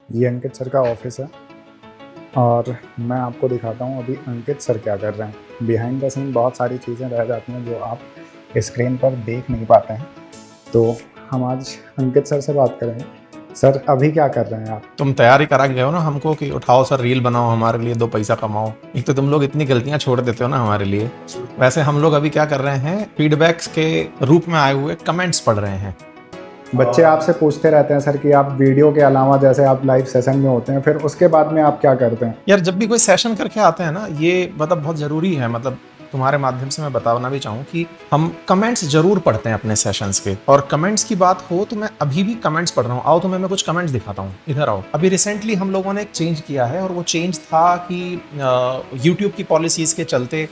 ये अंकित सर का ऑफिस है और मैं आपको दिखाता हूँ अभी अंकित सर क्या कर रहे हैं। बिहाइंड द सीन बहुत सारी चीज़ें रह जाती हैं जो आप स्क्रीन पर देख नहीं पाते हैं। तो हम आज अंकित सर से बात करेंगे। सर अभी क्या कर रहे हैं आप? तुम तैयारी करा के गए हो ना हमको कि उठाओ सर रील बनाओ हमारे लिए, 2 पैसा कमाओ। एक तो तुम लोग इतनी गलतियां छोड़ देते हो ना हमारे लिए। वैसे हम लोग अभी क्या कर रहे हैं, फीडबैक्स के रूप में आए हुए कमेंट्स पढ़ रहे हैं। बच्चे आपसे पूछते रहते हैं सर कि आप वीडियो के अलावा जैसे आप लाइव सेशन में होते हैं फिर उसके बाद में आप क्या करते हैं? यार जब भी कोई सेशन करके आते हैं ना, ये मतलब बहुत ज़रूरी है। मतलब तुम्हारे माध्यम से मैं बताना भी चाहूँ कि हम कमेंट्स जरूर पढ़ते हैं अपने सेशंस के। और कमेंट्स की बात हो तो मैं अभी भी कमेंट्स पढ़ रहा हूँ। आओ तुम्हें मैं कुछ कमेंट्स दिखाता हूँ, इधर आओ। अभी रिसेंटली हम लोगों ने एक चेंज किया है और वो चेंज था कि यूट्यूब की पॉलिसीज़ के चलते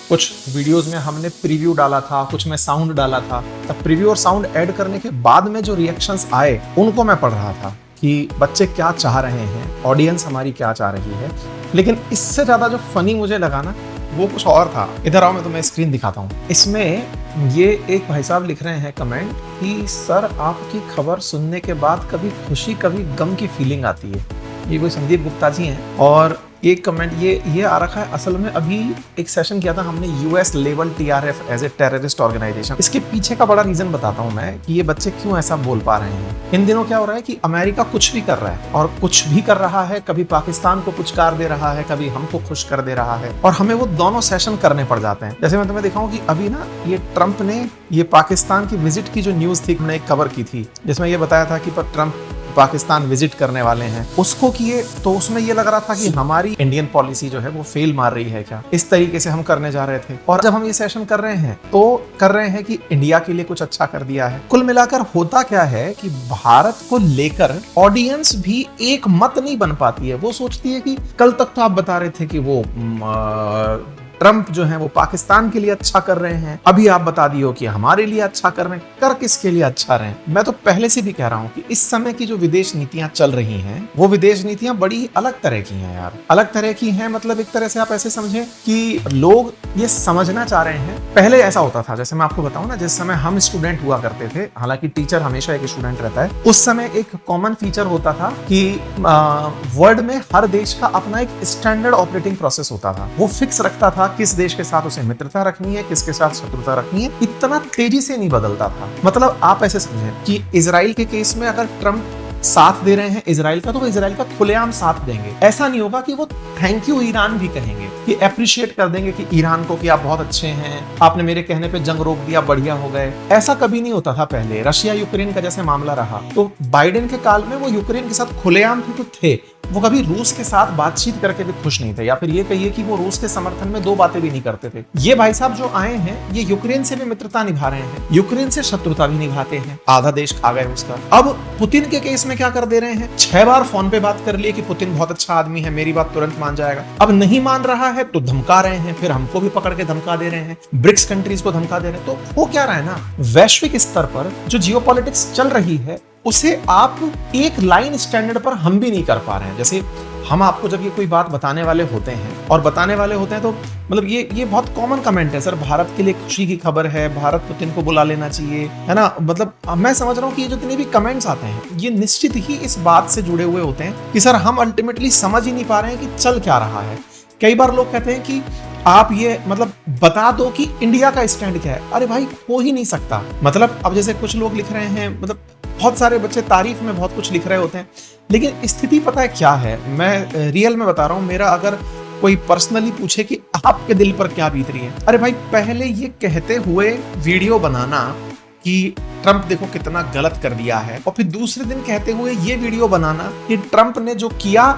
कुछ वीडियोस में हमने प्रीव्यू डाला था, कुछ में साउंड डाला था। तब प्रीव्यू और साउंड ऐड करने के बाद में जो रिएक्शंस आए उनको मैं पढ़ रहा था कि बच्चे क्या चाह रहे हैं, ऑडियंस हमारी क्या चाह रही है। लेकिन इससे ज़्यादा जो फनी मुझे लगा ना, वो कुछ और था। इधर आओ, मैं तुम्हें स्क्रीन दिखाता हूँ। इसमें ये एक भाई साहब लिख रहे हैं कमेंट कि सर आपकी खबर सुनने के बाद कभी खुशी कभी गम की फीलिंग आती है। ये कोई संदीप गुप्ता जी हैं। और एक कमेंट ये आ रखा है, असल में अभी एक सेशन किया था हमने US level TRF as a terrorist organisation. इसके पीछे का बड़ा रीजन बताता हूँ मैं कि ये बच्चे क्यों ऐसा बोल पा रहे हैं। इन दिनों क्या हो रहा है कि अमेरिका कुछ भी कर रहा है और कुछ भी कर रहा है, कभी पाकिस्तान को पुचकार दे रहा है, कभी हमको खुश कर दे रहा है, और हमें वो दोनों सेशन करने पड़ जाते हैं। जैसे मैं तुम्हें दिखाऊं कि अभी ना ये ट्रंप ने ये पाकिस्तान की विजिट की जो न्यूज थी, हमने एक कवर की थी जिसमें ये बताया था कि ट्रंप पाकिस्तान विजिट करने वाले हैं, उसको किए तो उसमें ये लग रहा था कि हमारी इंडियन पॉलिसी जो है वो फेल मार रही है क्या, इस तरीके से हम करने जा रहे थे। और जब हम ये सेशन कर रहे हैं तो कर रहे हैं कि इंडिया के लिए कुछ अच्छा कर दिया है। कुल मिलाकर होता क्या है कि भारत को लेकर ऑडियंस भी एक मत नहीं बन पाती है। वो सोचती है कि कल तक तो आप बता रहे थे कि वो ट्रंप जो है वो पाकिस्तान के लिए अच्छा कर रहे हैं, अभी आप बता दियो कि हमारे लिए अच्छा कर रहे हैं। कर किसके लिए अच्छा रहे हैं? मैं तो पहले से भी कह रहा हूं कि इस समय की जो विदेश नीतियां चल रही हैं वो विदेश नीतियां बड़ी अलग तरह की हैं यार, अलग तरह की हैं। मतलब एक तरह से आप ऐसे समझें कि लोग ये समझना चाह रहे हैं। पहले ऐसा होता था, जैसे मैं आपको बताऊं ना, जिस समय हम स्टूडेंट हुआ करते थे, हालांकि टीचर हमेशा एक स्टूडेंट रहता है, उस समय एक कॉमन फीचर होता था कि वर्ल्ड में हर देश का अपना एक स्टैंडर्ड ऑपरेटिंग प्रोसेस होता था। वो फिक्स रखता था किस देश के साथ उसे मित्रता रखनी है, किसके साथ शत्रुता रखनी है। इतना तेजी से नहीं बदलता था। मतलब आप ऐसे समझें कि इजराइल के केस में अगर ट्रंप साथ दे रहे हैं इजराइल का, तो वो इजराइल का खुलेआम साथ देंगे। ऐसा नहीं होगा कि वो थैंक यू ईरान भी कहेंगे, कि अप्रिशिएट कर देंगे कि ईरान को कि आप बहुत अच्छे हैं, आपने मेरे कहने पे जंग रोक दिया, बढ़िया हो गए। ऐसा कभी नहीं होता था पहले। रशिया यूक्रेन का जैसे मामला रहा, तो बाइडेन के काल में वो यूक्रेन के साथ खुलेआम तो थे, वो कभी रूस के साथ बातचीत करके भी खुश नहीं थे, या फिर ये कहिए कि वो रूस के समर्थन में दो बातें भी नहीं करते थे। ये भाई साहब जो आए हैं ये यूक्रेन से भी मित्रता निभा रहे हैं, यूक्रेन से शत्रुता भी निभाते हैं। आधा देश खा गए उसका। अब पुतिन के केस में क्या कर दे रहे हैं, 6 बार फोन पे बात कर लिए कि पुतिन बहुत अच्छा आदमी है, मेरी बात तुरंत मान जाएगा। अब नहीं मान रहा है तो धमका रहे हैं, फिर हमको भी पकड़ के धमका दे रहे हैं, ब्रिक्स कंट्रीज को धमका दे रहे हैं। तो हो क्या रहा है ना, वैश्विक स्तर पर जो जियोपॉलिटिक्स चल रही है उसे आप एक लाइन स्टैंडर्ड पर हम भी नहीं कर पा रहे हैं। जैसे हम आपको जब ये कोई बात बताने वाले होते हैं तो मतलब ये बहुत कॉमन कमेंट है, सर भारत के लिए खुशी की खबर है, भारत पुतिन को बुला लेना चाहिए, है ना। मतलब मैं समझ रहा हूँ कि ये जितने भी कमेंट्स आते हैं ये निश्चित ही इस बात से जुड़े हुए होते हैं कि सर हम अल्टीमेटली समझ ही नहीं पा रहे हैं कि चल क्या रहा है। कई बार लोग कहते हैं कि आप ये मतलब बता दो कि इंडिया का स्टैंड क्या है। अरे भाई हो ही नहीं सकता। मतलब अब जैसे कुछ लोग लिख रहे हैं, मतलब बहुत सारे बच्चे तारीफ में बहुत कुछ लिख रहे होते हैं, लेकिन स्थिति पता है क्या है, मैं रियल में बता रहा हूं। मेरा अगर कोई पर्सनली पूछे कि आपके दिल पर क्या बीत रही है, अरे भाई पहले ये कहते हुए वीडियो बनाना कि ट्रंप देखो कितना गलत कर दिया है, और फिर दूसरे दिन कहते हुए ये वीडियो बनाना कि ट्रंप ने जो किया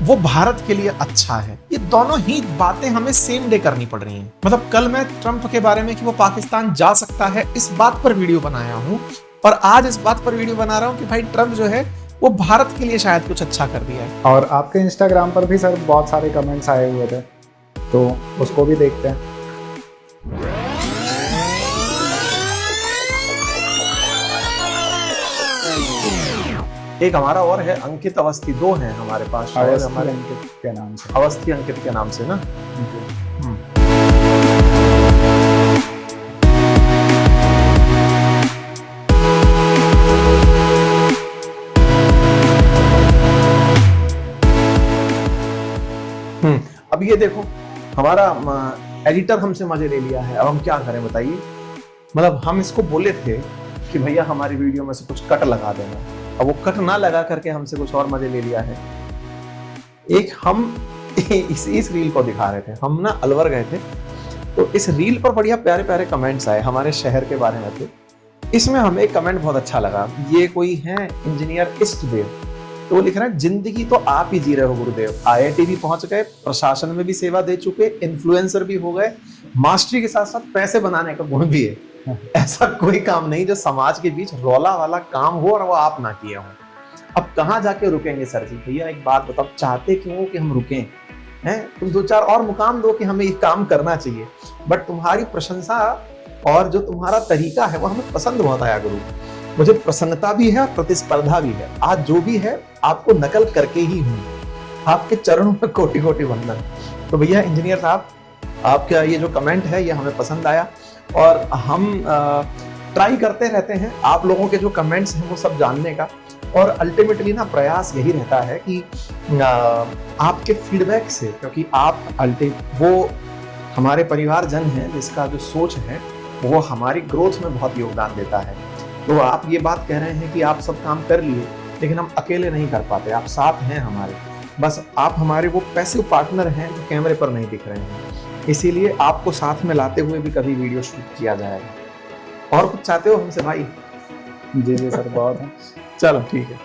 वो भारत के लिए अच्छा है, ये दोनों ही बातें हमें सेम डे करनी पड़ रही हैं। मतलब कल मैं ट्रंप के बारे में कि वो पाकिस्तान जा सकता है इस बात पर वीडियो बनाया हूं, और आज इस बात पर वीडियो बना रहा हूं कि भाई ट्रंप जो है वो भारत के लिए शायद कुछ अच्छा कर दिया है। और आपके इंस्टाग्राम पर भी सर बहुत सारे कमेंट्स आए हुए थे, तो उसको भी देखते हैं। एक हमारा और है अंकित अवस्थी, 2 हैं हमारे पास हमारे अंकित के नाम से, अवस्थी अंकित के नाम से ना। अब ये देखो, हमारा एडिटर हमसे मजे ले लिया है, अब हम क्या करें बताइए। मतलब हम इसको बोले थे कि भैया हमारी वीडियो में से कुछ कट लगा देना, अब वो कट ना लगा करके हमसे कुछ और मजे ले लिया है। एक हम इस रील को दिखा रहे थे, हम ना अलवर गए थे, तो इस रील पर बढ़िया प्यारे प्यारे कमेंट्स आए, हमारे शहर के बारे में थे। इसमें हमें एक कमेंट बहुत अच्छा लगा, ये कोई है इंजीनियर इष्टदेव, तो वो लिख रहे हैं जिंदगी तो आप ही जी रहे हो गुरुदेव, IIT भी पहुंच गए, प्रशासन में भी सेवा दे चुके, इन्फ्लुएंसर भी हो गए, मास्टरी के साथ साथ पैसे बनाने का गुण भी है। ऐसा कोई काम नहीं जो समाज के बीच रौला वाला काम हो और वो आप ना किए हो। अब कहाँ जाके रुकेंगे सर जी? भैया एक बात बताओ, चाहते क्यों हो कि हम रुकें? हैं तुम 2-4 और मुकाम दो कि हमें ये काम करना चाहिए, बट तुम्हारी प्रशंसा और जो तुम्हारा तरीका है वो हमें पसंद बहुत आया गुरु। मुझे प्रसन्नता भी है और प्रतिस्पर्धा भी है। आज जो भी है आपको नकल करके ही हूँ, आपके चरणों में कोटि कोटि वंदन। तो भैया इंजीनियर साहब, आपका ये जो कमेंट है ये हमें पसंद आया, और हम ट्राई करते रहते हैं आप लोगों के जो कमेंट्स हैं वो सब जानने का, और अल्टीमेटली ना प्रयास यही रहता है कि आपके फीडबैक से, क्योंकि आप वो हमारे परिवार जन हैं जिसका जो सोच है वो हमारी ग्रोथ में बहुत योगदान देता है। तो आप ये बात कह रहे हैं कि आप सब काम कर लिए, लेकिन हम अकेले नहीं कर पाते, आप साथ हैं हमारे, बस आप हमारे वो पैसिव पार्टनर हैं जो कैमरे पर नहीं दिख रहे हैं, इसीलिए आपको साथ में लाते हुए भी कभी वीडियो शूट किया जाएगा। और कुछ चाहते हो हमसे भाई? जी जी सर, बहुत है। चलो ठीक है।